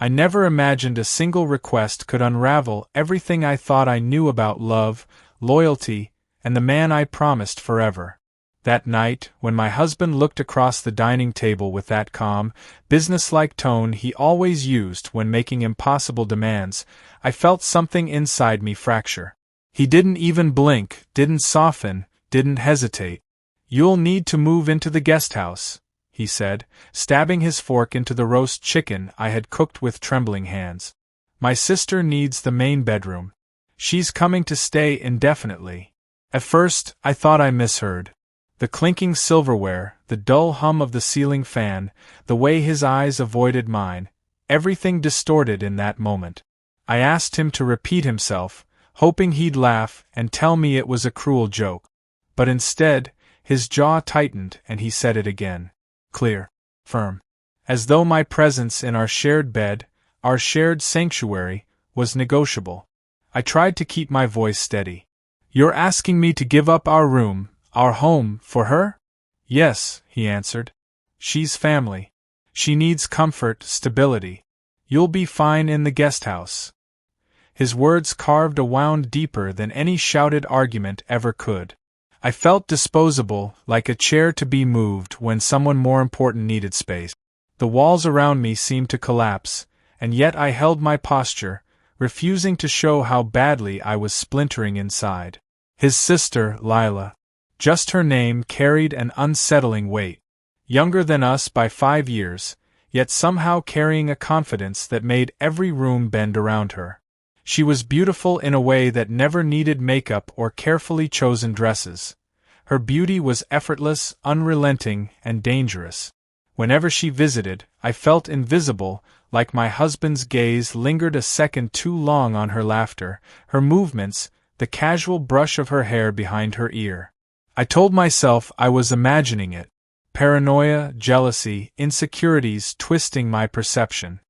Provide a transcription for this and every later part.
I never imagined a single request could unravel everything I thought I knew about love, loyalty, and the man I promised forever. That night, when my husband looked across the dining table with that calm, businesslike tone he always used when making impossible demands, I felt something inside me fracture. He didn't even blink, didn't soften, didn't hesitate. "You'll need to move into the guest house," he said, stabbing his fork into the roast chicken I had cooked with trembling hands. "My sister needs the main bedroom. She's coming to stay indefinitely." At first, I thought I misheard. The clinking silverware, the dull hum of the ceiling fan, the way his eyes avoided mine, everything distorted in that moment. I asked him to repeat himself, hoping he'd laugh and tell me it was a cruel joke. But instead, his jaw tightened and he said it again. Clear. Firm. As though my presence in our shared bed, our shared sanctuary, was negotiable. I tried to keep my voice steady. "You're asking me to give up our room, our home, for her?" "Yes," he answered. "She's family. She needs comfort, stability. You'll be fine in the guest house." His words carved a wound deeper than any shouted argument ever could. I felt disposable, like a chair to be moved when someone more important needed space. The walls around me seemed to collapse, and yet I held my posture, refusing to show how badly I was splintering inside. His sister, Lila. Just her name carried an unsettling weight. Younger than us by 5 years, yet somehow carrying a confidence that made every room bend around her. She was beautiful in a way that never needed makeup or carefully chosen dresses. Her beauty was effortless, unrelenting, and dangerous. Whenever she visited, I felt invisible, like my husband's gaze lingered a second too long on her laughter, her movements, the casual brush of her hair behind her ear. I told myself I was imagining it. Paranoia, jealousy, insecurities twisting my perception.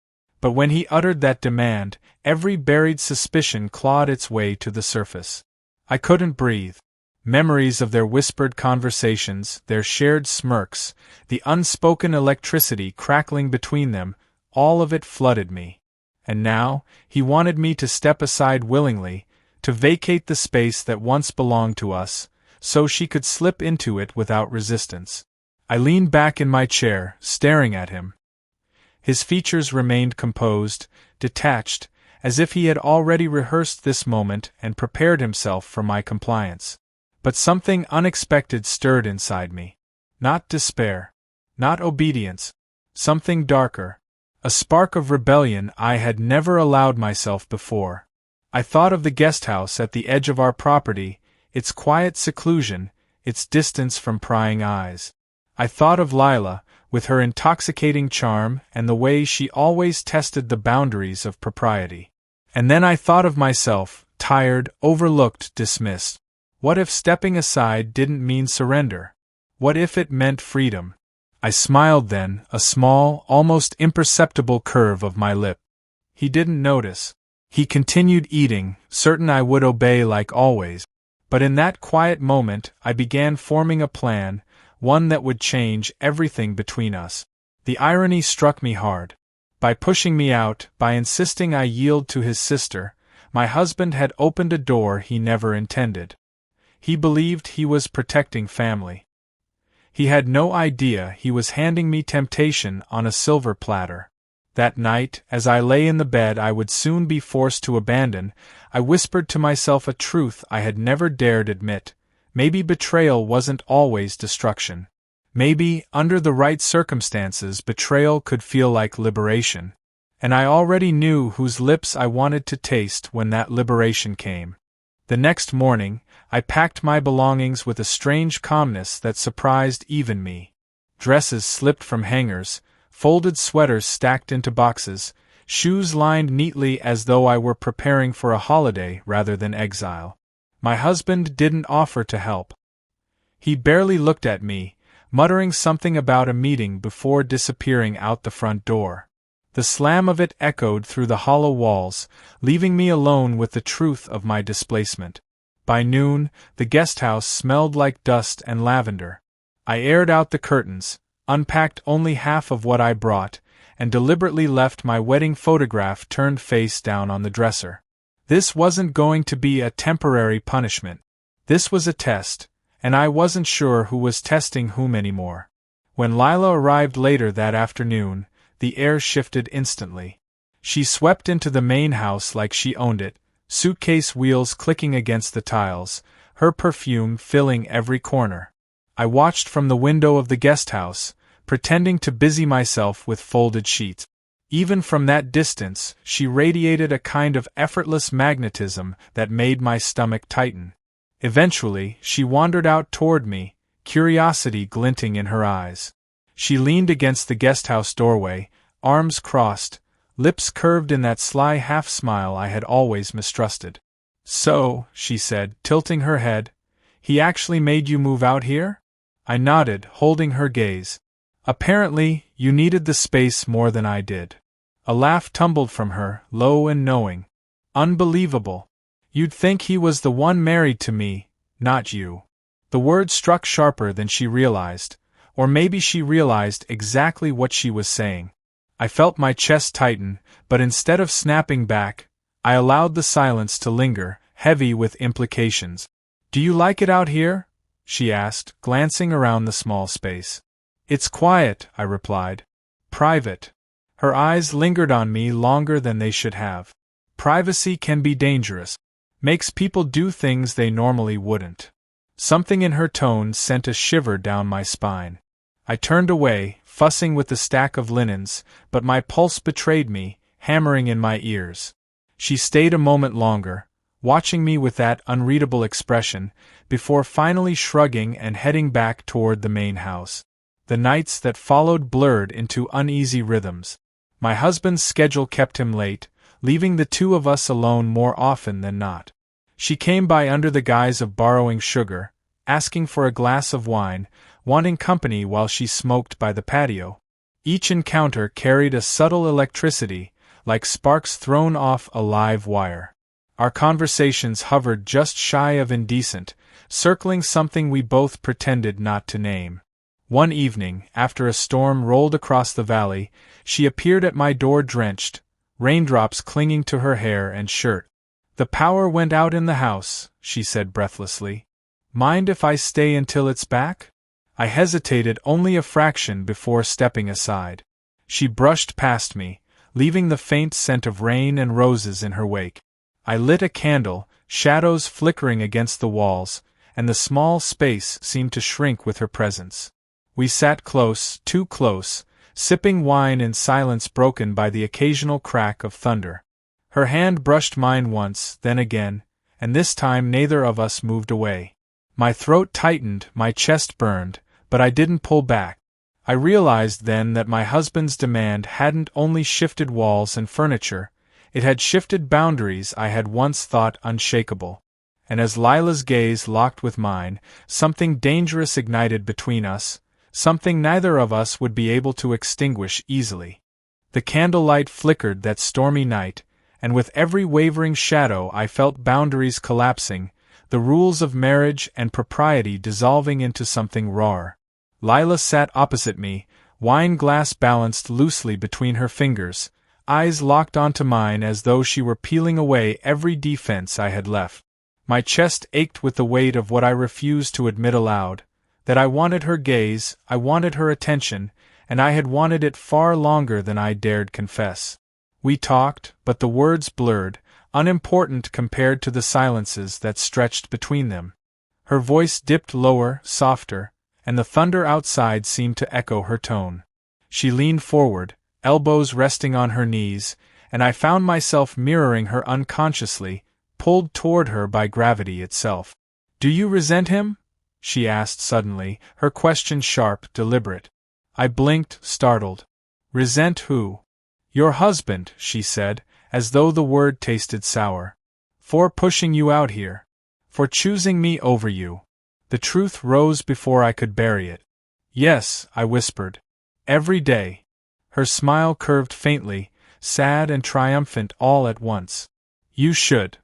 But when he uttered that demand, every buried suspicion clawed its way to the surface. I couldn't breathe. Memories of their whispered conversations, their shared smirks, the unspoken electricity crackling between them, all of it flooded me. And now, he wanted me to step aside willingly, to vacate the space that once belonged to us, so she could slip into it without resistance. I leaned back in my chair, staring at him. His features remained composed, detached, as if he had already rehearsed this moment and prepared himself for my compliance. But something unexpected stirred inside me. Not despair. Not obedience. Something darker. A spark of rebellion I had never allowed myself before. I thought of the guest house at the edge of our property, its quiet seclusion, its distance from prying eyes. I thought of Lila, with her intoxicating charm and the way she always tested the boundaries of propriety. And then I thought of myself, tired, overlooked, dismissed. What if stepping aside didn't mean surrender? What if it meant freedom? I smiled then, a small, almost imperceptible curve of my lip. He didn't notice. He continued eating, certain I would obey like always. But in that quiet moment, I began forming a plan, one that would change everything between us. The irony struck me hard. By pushing me out, by insisting I yield to his sister, my husband had opened a door he never intended. He believed he was protecting family. He had no idea he was handing me temptation on a silver platter. That night, as I lay in the bed I would soon be forced to abandon, I whispered to myself a truth I had never dared admit. Maybe betrayal wasn't always destruction. Maybe, under the right circumstances, betrayal could feel like liberation. And I already knew whose lips I wanted to taste when that liberation came. The next morning, I packed my belongings with a strange calmness that surprised even me. Dresses slipped from hangers, folded sweaters stacked into boxes, shoes lined neatly as though I were preparing for a holiday rather than exile. My husband didn't offer to help. He barely looked at me, muttering something about a meeting before disappearing out the front door. The slam of it echoed through the hollow walls, leaving me alone with the truth of my displacement. By noon, the guest house smelled like dust and lavender. I aired out the curtains, unpacked only half of what I brought, and deliberately left my wedding photograph turned face down on the dresser. This wasn't going to be a temporary punishment. This was a test, and I wasn't sure who was testing whom anymore. When Lila arrived later that afternoon, the air shifted instantly. She swept into the main house like she owned it, suitcase wheels clicking against the tiles, her perfume filling every corner. I watched from the window of the guest house, pretending to busy myself with folded sheets. Even from that distance, she radiated a kind of effortless magnetism that made my stomach tighten. Eventually, she wandered out toward me, curiosity glinting in her eyes. She leaned against the guesthouse doorway, arms crossed, lips curved in that sly half-smile I had always mistrusted. "So," she said, tilting her head, "he actually made you move out here?" I nodded, holding her gaze. "Apparently, you needed the space more than I did." A laugh tumbled from her, low and knowing. "Unbelievable. You'd think he was the one married to me, not you." The word struck sharper than she realized, or maybe she realized exactly what she was saying. I felt my chest tighten, but instead of snapping back, I allowed the silence to linger, heavy with implications. "Do you like it out here?" she asked, glancing around the small space. "It's quiet," I replied. "Private." Her eyes lingered on me longer than they should have. Privacy can be dangerous. Makes people do things they normally wouldn't. Something in her tone sent a shiver down my spine. I turned away, fussing with the stack of linens, but my pulse betrayed me, hammering in my ears. She stayed a moment longer, watching me with that unreadable expression, before finally shrugging and heading back toward the main house. The nights that followed blurred into uneasy rhythms. My husband's schedule kept him late, leaving the two of us alone more often than not. She came by under the guise of borrowing sugar, asking for a glass of wine, wanting company while she smoked by the patio. Each encounter carried a subtle electricity, like sparks thrown off a live wire. Our conversations hovered just shy of indecent, circling something we both pretended not to name. One evening, after a storm rolled across the valley, she appeared at my door drenched, raindrops clinging to her hair and shirt. "The power went out in the house," she said breathlessly. "Mind if I stay until it's back?" I hesitated only a fraction before stepping aside. She brushed past me, leaving the faint scent of rain and roses in her wake. I lit a candle, shadows flickering against the walls, and the small space seemed to shrink with her presence. We sat close, too close, sipping wine in silence broken by the occasional crack of thunder. Her hand brushed mine once, then again, and this time neither of us moved away. My throat tightened, my chest burned, but I didn't pull back. I realized then that my husband's demand hadn't only shifted walls and furniture, it had shifted boundaries I had once thought unshakable. And as Lila's gaze locked with mine, something dangerous ignited between us, something neither of us would be able to extinguish easily. The candlelight flickered that stormy night, and with every wavering shadow I felt boundaries collapsing, the rules of marriage and propriety dissolving into something rawer. Lila sat opposite me, wine glass balanced loosely between her fingers, eyes locked onto mine as though she were peeling away every defense I had left. My chest ached with the weight of what I refused to admit aloud, that I wanted her gaze, I wanted her attention, and I had wanted it far longer than I dared confess. We talked, but the words blurred, unimportant compared to the silences that stretched between them. Her voice dipped lower, softer, and the thunder outside seemed to echo her tone. She leaned forward, elbows resting on her knees, and I found myself mirroring her unconsciously, pulled toward her by gravity itself. "Do you resent him?" she asked suddenly, her question sharp, deliberate. I blinked, startled. "Resent who?" "Your husband," she said, as though the word tasted sour. "For pushing you out here. For choosing me over you." The truth rose before I could bury it. "Yes," I whispered. "Every day." Her smile curved faintly, sad and triumphant all at once. "You should."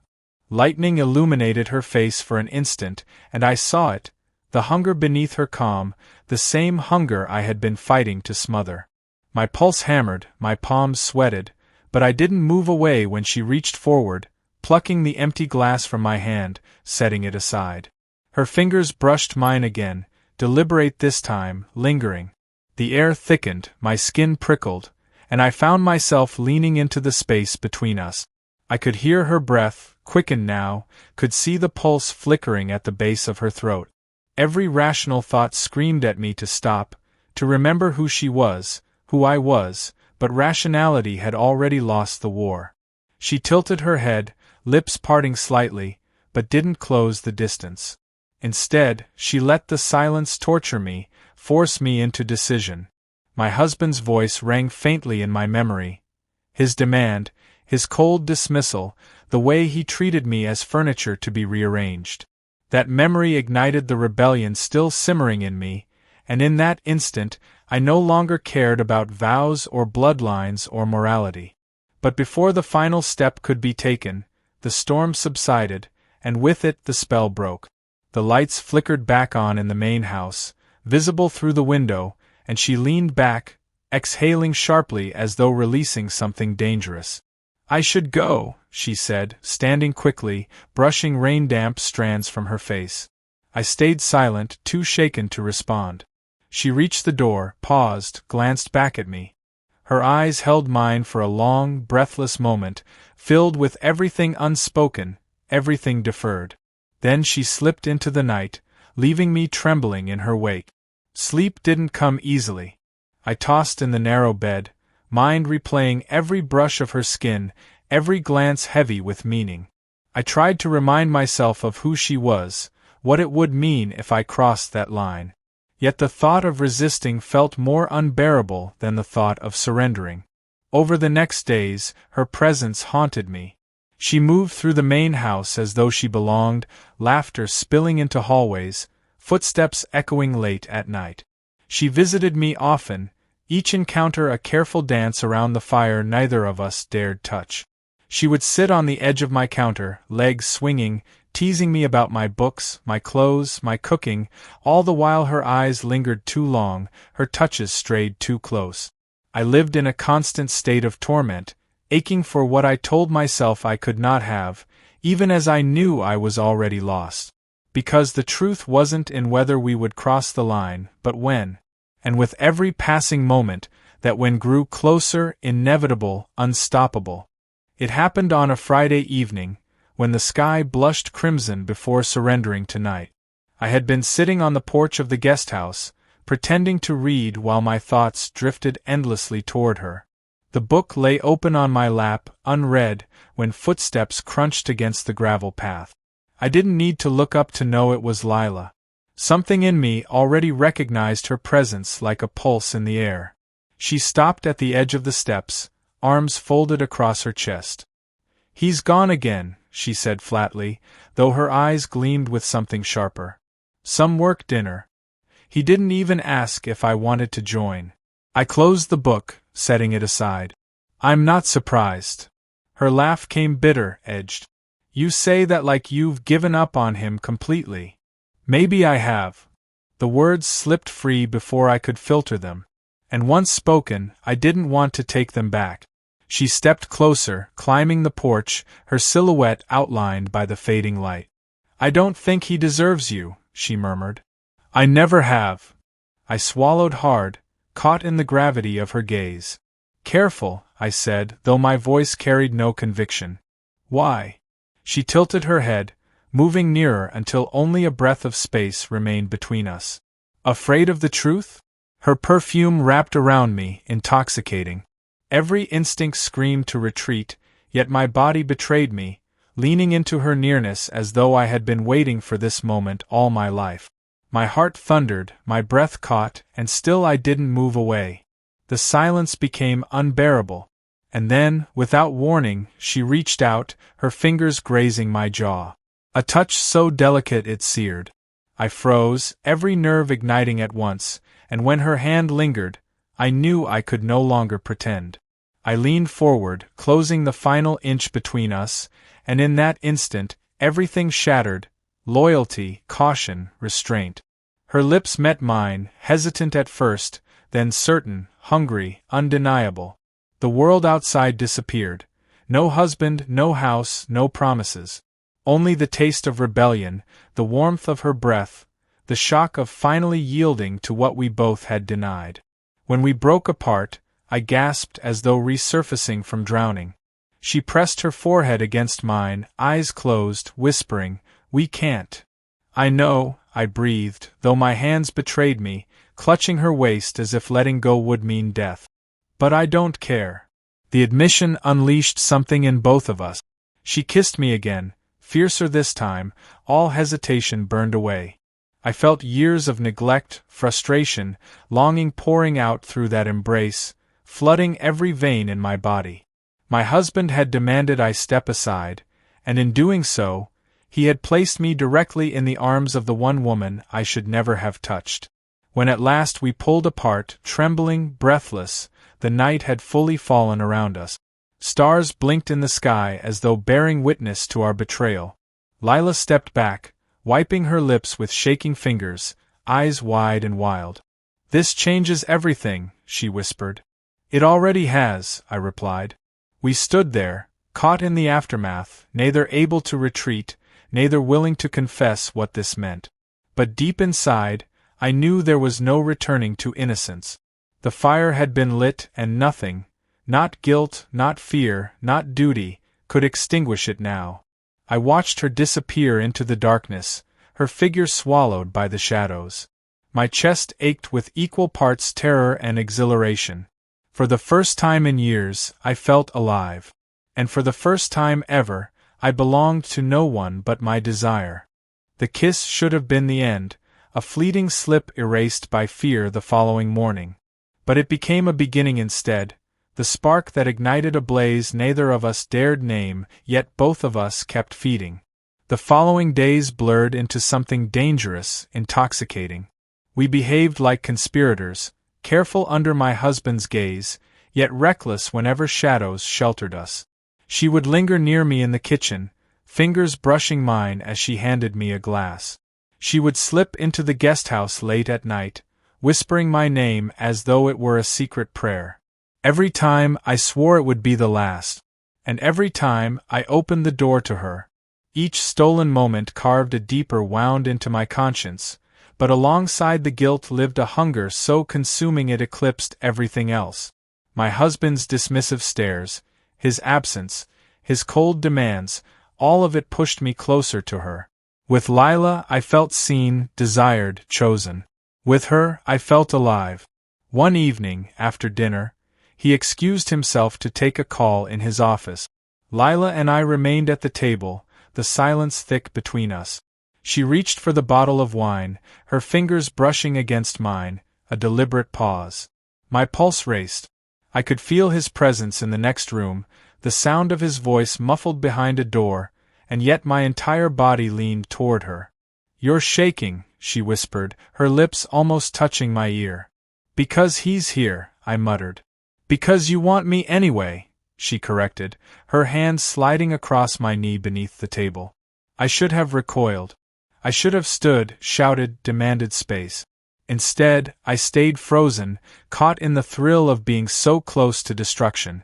Lightning illuminated her face for an instant, and I saw it, the hunger beneath her calm, the same hunger I had been fighting to smother. My pulse hammered, my palms sweated, but I didn't move away when she reached forward, plucking the empty glass from my hand, setting it aside. Her fingers brushed mine again, deliberate this time, lingering. The air thickened, my skin prickled, and I found myself leaning into the space between us. I could hear her breath, quickened now, could see the pulse flickering at the base of her throat. Every rational thought screamed at me to stop, to remember who she was, who I was, but rationality had already lost the war. She tilted her head, lips parting slightly, but didn't close the distance. Instead, she let the silence torture me, force me into decision. My husband's voice rang faintly in my memory. His demand, his cold dismissal, the way he treated me as furniture to be rearranged. That memory ignited the rebellion still simmering in me, and in that instant I no longer cared about vows or bloodlines or morality. But before the final step could be taken, the storm subsided, and with it the spell broke. The lights flickered back on in the main house, visible through the window, and she leaned back, exhaling sharply as though releasing something dangerous. "I should go," she said, standing quickly, brushing rain-damp strands from her face. I stayed silent, too shaken to respond. She reached the door, paused, glanced back at me. Her eyes held mine for a long, breathless moment, filled with everything unspoken, everything deferred. Then she slipped into the night, leaving me trembling in her wake. Sleep didn't come easily. I tossed in the narrow bed, mind replaying every brush of her skin, every glance heavy with meaning. I tried to remind myself of who she was, what it would mean if I crossed that line. Yet the thought of resisting felt more unbearable than the thought of surrendering. Over the next days, her presence haunted me. She moved through the main house as though she belonged, laughter spilling into hallways, footsteps echoing late at night. She visited me often, each encounter a careful dance around the fire neither of us dared touch. She would sit on the edge of my counter, legs swinging, teasing me about my books, my clothes, my cooking, all the while her eyes lingered too long, her touches strayed too close. I lived in a constant state of torment, aching for what I told myself I could not have, even as I knew I was already lost. Because the truth wasn't in whether we would cross the line, but when. And with every passing moment, that when grew closer, inevitable, unstoppable. It happened on a Friday evening, when the sky blushed crimson before surrendering to night. I had been sitting on the porch of the guest house, pretending to read while my thoughts drifted endlessly toward her. The book lay open on my lap, unread, when footsteps crunched against the gravel path. I didn't need to look up to know it was Lila. Something in me already recognized her presence like a pulse in the air. She stopped at the edge of the steps, arms folded across her chest. "He's gone again," she said flatly, though her eyes gleamed with something sharper. "Some work dinner. He didn't even ask if I wanted to join." I closed the book, setting it aside. "I'm not surprised." Her laugh came bitter, edged. "You say that like you've given up on him completely." "Maybe I have." The words slipped free before I could filter them. And once spoken, I didn't want to take them back. She stepped closer, climbing the porch, her silhouette outlined by the fading light. "I don't think he deserves you," she murmured. "I never have." I swallowed hard, caught in the gravity of her gaze. "Careful," I said, though my voice carried no conviction. "Why?" She tilted her head, moving nearer until only a breath of space remained between us. "Afraid of the truth?" Her perfume wrapped around me, intoxicating. Every instinct screamed to retreat, yet my body betrayed me, leaning into her nearness as though I had been waiting for this moment all my life. My heart thundered, my breath caught, and still I didn't move away. The silence became unbearable. And then, without warning, she reached out, her fingers grazing my jaw. A touch so delicate it seared. I froze, every nerve igniting at once, and when her hand lingered, I knew I could no longer pretend. I leaned forward, closing the final inch between us, and in that instant, everything shattered: loyalty, caution, restraint. Her lips met mine, hesitant at first, then certain, hungry, undeniable. The world outside disappeared. No husband, no house, no promises. Only the taste of rebellion, the warmth of her breath, the shock of finally yielding to what we both had denied. When we broke apart, I gasped as though resurfacing from drowning. She pressed her forehead against mine, eyes closed, whispering, "We can't." "I know," I breathed, though my hands betrayed me, clutching her waist as if letting go would mean death. "But I don't care." The admission unleashed something in both of us. She kissed me again, fiercer this time, all hesitation burned away. I felt years of neglect, frustration, longing pouring out through that embrace, flooding every vein in my body. My husband had demanded I step aside, and in doing so, he had placed me directly in the arms of the one woman I should never have touched. When at last we pulled apart, trembling, breathless, the night had fully fallen around us. Stars blinked in the sky as though bearing witness to our betrayal. Lila stepped back, wiping her lips with shaking fingers, eyes wide and wild. "This changes everything," she whispered. "It already has," I replied. We stood there, caught in the aftermath, neither able to retreat, neither willing to confess what this meant. But deep inside, I knew there was no returning to innocence. The fire had been lit and nothing, not guilt, not fear, not duty, could extinguish it now. I watched her disappear into the darkness, her figure swallowed by the shadows. My chest ached with equal parts terror and exhilaration. For the first time in years, I felt alive. And for the first time ever, I belonged to no one but my desire. The kiss should have been the end, a fleeting slip erased by fear the following morning. But it became a beginning instead, the spark that ignited a blaze neither of us dared name, yet both of us kept feeding. The following days blurred into something dangerous, intoxicating. We behaved like conspirators, careful under my husband's gaze, yet reckless whenever shadows sheltered us. She would linger near me in the kitchen, fingers brushing mine as she handed me a glass. She would slip into the guesthouse late at night, whispering my name as though it were a secret prayer. Every time I swore it would be the last, and every time I opened the door to her. Each stolen moment carved a deeper wound into my conscience, but alongside the guilt lived a hunger so consuming it eclipsed everything else. My husband's dismissive stares, his absence, his cold demands, all of it pushed me closer to her. With Lila I felt seen, desired, chosen. With her I felt alive. One evening, after dinner, he excused himself to take a call in his office. Lila and I remained at the table, the silence thick between us. She reached for the bottle of wine, her fingers brushing against mine, a deliberate pause. My pulse raced. I could feel his presence in the next room, the sound of his voice muffled behind a door, and yet my entire body leaned toward her. "You're shaking," she whispered, her lips almost touching my ear. "Because he's here," I muttered. "Because you want me anyway," she corrected, her hand sliding across my knee beneath the table. I should have recoiled. I should have stood, shouted, demanded space. Instead, I stayed frozen, caught in the thrill of being so close to destruction.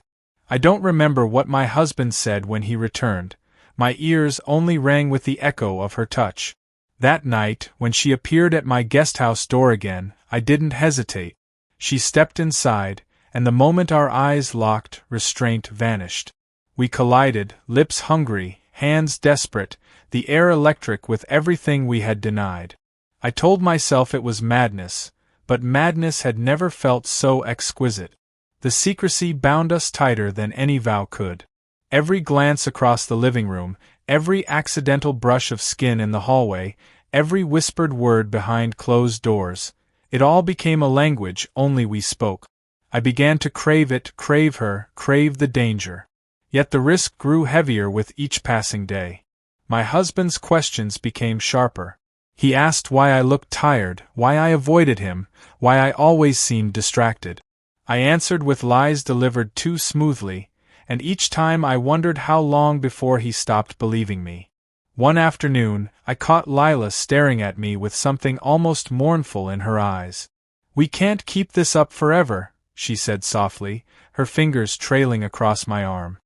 I don't remember what my husband said when he returned. My ears only rang with the echo of her touch. That night, when she appeared at my guesthouse door again, I didn't hesitate. She stepped inside, and the moment our eyes locked, restraint vanished. We collided, lips hungry, hands desperate, the air electric with everything we had denied. I told myself it was madness, but madness had never felt so exquisite. The secrecy bound us tighter than any vow could. Every glance across the living room, every accidental brush of skin in the hallway, every whispered word behind closed doors, it all became a language only we spoke. I began to crave it, crave her, crave the danger. Yet the risk grew heavier with each passing day. My husband's questions became sharper. He asked why I looked tired, why I avoided him, why I always seemed distracted. I answered with lies delivered too smoothly, and each time I wondered how long before he stopped believing me. One afternoon, I caught Lila staring at me with something almost mournful in her eyes. "We can't keep this up forever," she said softly, her fingers trailing across my arm.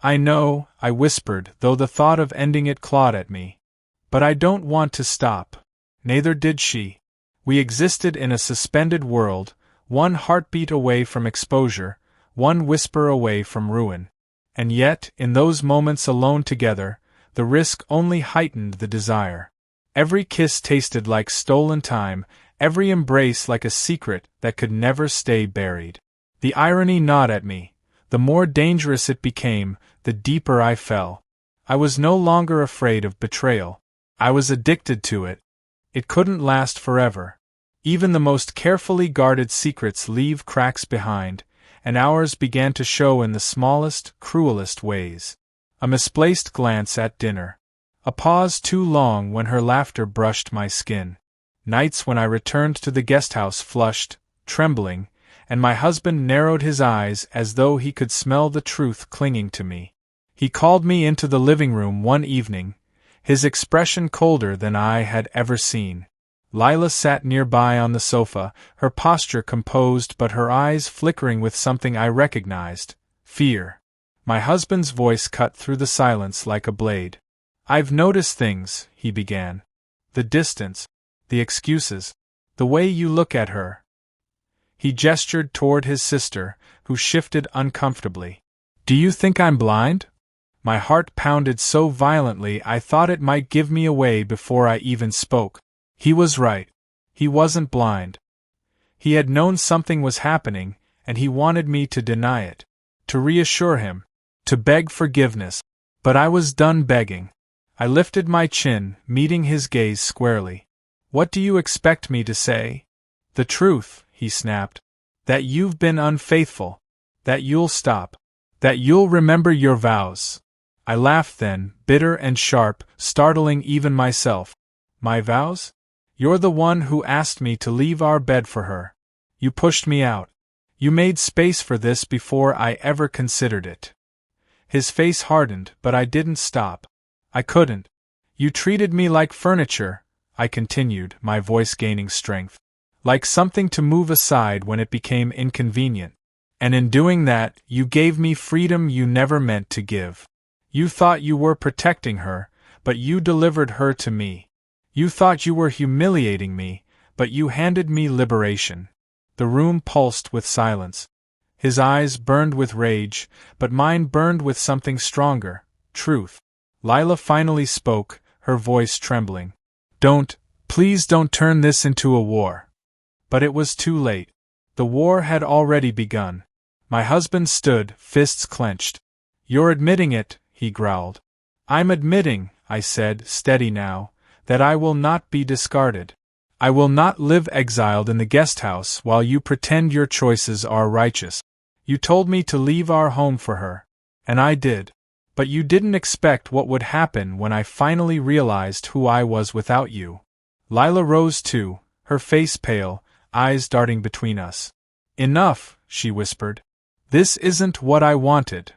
"I know," I whispered, though the thought of ending it clawed at me. "But I don't want to stop." Neither did she. We existed in a suspended world, one heartbeat away from exposure, one whisper away from ruin. And yet, in those moments alone together, the risk only heightened the desire. Every kiss tasted like stolen time, every embrace like a secret that could never stay buried. The irony gnawed at me. The more dangerous it became, the deeper I fell. I was no longer afraid of betrayal. I was addicted to it. It couldn't last forever. Even the most carefully guarded secrets leave cracks behind, and ours began to show in the smallest, cruelest ways. A misplaced glance at dinner. A pause too long when her laughter brushed my skin. Nights when I returned to the guesthouse flushed, trembling, and my husband narrowed his eyes as though he could smell the truth clinging to me. He called me into the living room one evening, his expression colder than I had ever seen. Lila sat nearby on the sofa, her posture composed but her eyes flickering with something I recognized: fear. My husband's voice cut through the silence like a blade. "I've noticed things," he began. "The distance, the excuses, the way you look at her." He gestured toward his sister, who shifted uncomfortably. "Do you think I'm blind?" My heart pounded so violently I thought it might give me away before I even spoke. He was right. He wasn't blind. He had known something was happening, and he wanted me to deny it, to reassure him, to beg forgiveness. But I was done begging. I lifted my chin, meeting his gaze squarely. "What do you expect me to say?" "The truth," he snapped. "That you've been unfaithful. That you'll stop. That you'll remember your vows." I laughed then, bitter and sharp, startling even myself. "My vows? You're the one who asked me to leave our bed for her. You pushed me out. You made space for this before I ever considered it." His face hardened, but I didn't stop. I couldn't. "You treated me like furniture," I continued, my voice gaining strength. "Like something to move aside when it became inconvenient. And in doing that, you gave me freedom you never meant to give. You thought you were protecting her, but you delivered her to me. You thought you were humiliating me, but you handed me liberation." The room pulsed with silence. His eyes burned with rage, but mine burned with something stronger: truth. Lila finally spoke, her voice trembling. Please don't turn this into a war." But it was too late. The war had already begun. My husband stood, fists clenched. "You're admitting it," he growled. "I'm admitting," I said, steady now, "that I will not be discarded. I will not live exiled in the guesthouse while you pretend your choices are righteous. You told me to leave our home for her. And I did. But you didn't expect what would happen when I finally realized who I was without you." Lila rose too, her face pale, eyes darting between us. "Enough," she whispered. "This isn't what I wanted.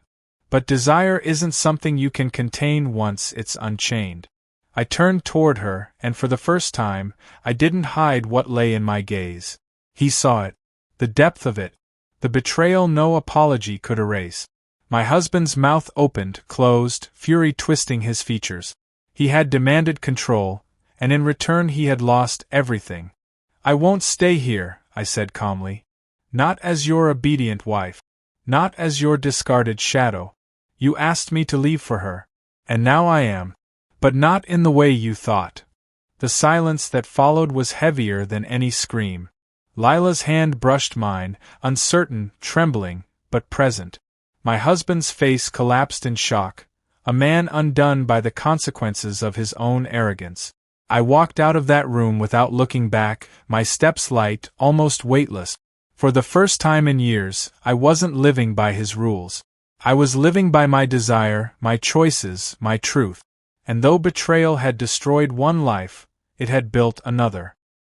But desire isn't something you can contain once it's unchained." I turned toward her, and for the first time, I didn't hide what lay in my gaze. He saw it. The depth of it. The betrayal no apology could erase. My husband's mouth opened, closed, fury twisting his features. He had demanded control, and in return he had lost everything. "I won't stay here," I said calmly. "Not as your obedient wife. Not as your discarded shadow. You asked me to leave for her. And now I am. But not in the way you thought." The silence that followed was heavier than any scream. Lila's hand brushed mine, uncertain, trembling, but present. My husband's face collapsed in shock, a man undone by the consequences of his own arrogance. I walked out of that room without looking back, my steps light, almost weightless. For the first time in years, I wasn't living by his rules. I was living by my desire, my choices, my truth. And though betrayal had destroyed one life, it had built another.